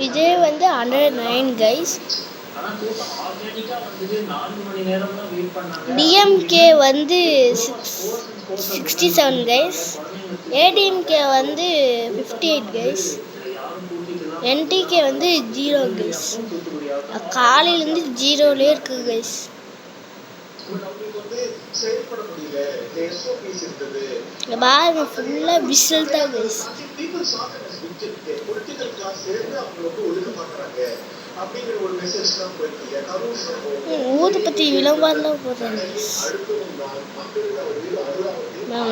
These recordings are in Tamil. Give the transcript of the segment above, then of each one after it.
விஜய் வந்து 109 கைஸ். டிஎம்கே வந்து 67 கைஸ். ஏடிஎம்கே வந்து 58 கைஸ். என்டிகே வந்து 0 கைஸ். காலையிலேருந்து 0லே இருக்கு கைஸ். பாருங்க ஃபுல்லா விசில் தான் கைஸ். ஊதுபத்தி விளம்பரம் போடுறாங்க.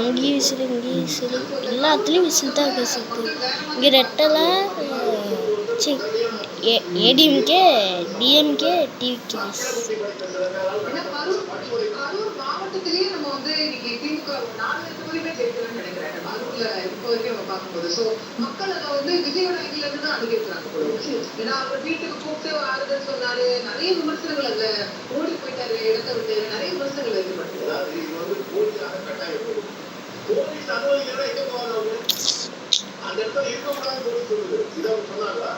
அங்கேயும் விசில் இங்கேயும் விசில் எல்லாத்துலேயும் விசில் தான் கைஸ் இருக்கு. இங்கே ரெட்டல ஏடிஎம்கே டிஎம்கே டிவிகே மாவட்டத்திலேயே நம்ம வந்து இன்னைக்கு திமுக 4 தொகுதியுமே ஜெயிக்கணும்னு நினைக்கிறேன். அரூர்ல இப்போ வரைக்கும் நம்ம பார்க்கும்போது ஸோ மக்கள் அதை வந்து விஜயோட இதுல இருந்து தான் அணுகிருக்கிறாங்க. ஏன்னா அவர் வீட்டுக்கு கூப்பிட்டு ஆறுதல் சொன்னாரு, நிறைய விமர்சனங்கள் அதுல ஓடி போயிட்டாரு, இடத்தை விட்டு நிறைய விமர்சனங்கள் வைக்கப்பட்டது. போலீஸ் அனுமதிக்கிறதா எங்க போவாங்க, அந்த இடத்துல இருக்கக்கூடாதுன்னு சொல்லுது. இதை அவங்க சொன்னாங்களா?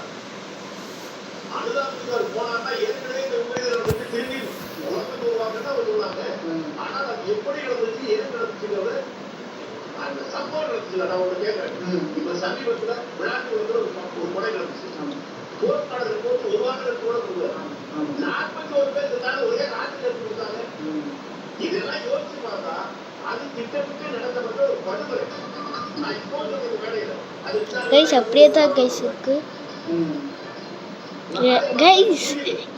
அனுதாபத்துக்கு போனாங்கன்னா ஏற்கனவே இந்த உண்மைகளை வந்து திரும்பி உருவாக்குன்னா வருவாங்க. ஆனால் அது எப்படி நடந்துச்சு, எது நடந்துச்சுங்கிறது அந்த சம்பவம் நடந்துச்சு. நான் ஒன்று கேட்கறேன். இப்ப சமீபத்துல விழாக்குளத்துல ஒரு கொலை நடந்துச்சு. போராட்டங்கள் போட்டு ஒரு வாரம் கூட கொடுக்குறாங்க. 41 பேர் இருந்தாலும் ஒரே ராத்திரி எடுத்து கொடுத்தாங்க. இதெல்லாம் யோசிச்சு பார்த்தா அது திட்டமிட்டு நடத்தப்பட்ட ஒரு படுகொலை. நான் இப்போ சொல்றது வேலையில கைஸ் அப்படியே தான் கைஸ் இருக்கு guys.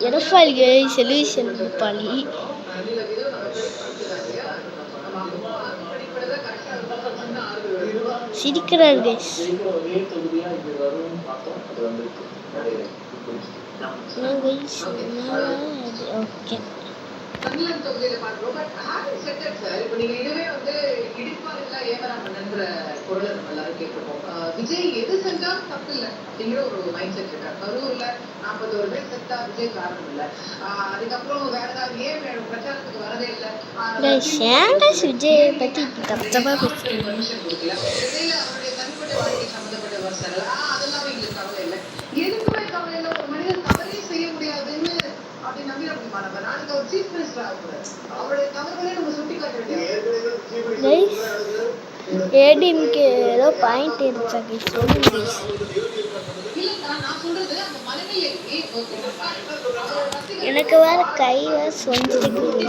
Edappadi guys solution Edappadi சிரிக்கிறார் கைஸ். ஓகே தமிழன் தொகுதியில பார்க்கிறோம். But having set that sir, இப்போ நீங்க இதுவே வந்து இடிப்பார் இல்ல ஏவராம் பண்ணுன்ற குரலை நம்ம எல்லாரும் கேட்டிருப்போம். விஜய் எது செஞ்சா தப்பு இல்லை அப்படிங்கிற ஒரு மைண்ட் செட் இருக்காரு. கரூர்ல 41 பேர் செத்தா விஜய் காரணம் இல்லை. அதுக்கப்புறம் வேற ஏதாவது ஏன் பிரச்சாரத்துக்கு வரதே இல்லை, விஜய் பத்தி தப்பா பர்மிஷன் கொடுக்கல, விஜய்ல அவருடைய தனிப்பட்ட வாழ்க்கை சம்பந்தப்பட்ட விமர்சனங்கள் அதெல்லாம் எங்களுக்கு கவலை இல்லை. எதுக்குமே கவலை இல்லை. ஒரு மனிதன் தவறே செய்ய முடியாதுன்னு அப்படி நம்பிட முடியுமா? நம்ம நாளைக்கு ஒரு சீஃப் மினிஸ்டர் ஆகக்கூடாது, அவருடைய தவறுகளே நம்ம சுட்டி காட்ட வேண்டிய ஏடிஎம்கே ஏதோ பாயிண்ட் இருந்துச்சு சொல்லுங்க. நான் சொல்றது அந்த மனநிலை. எனக்கு வேற கை வேற சொஞ்சிருக்கு.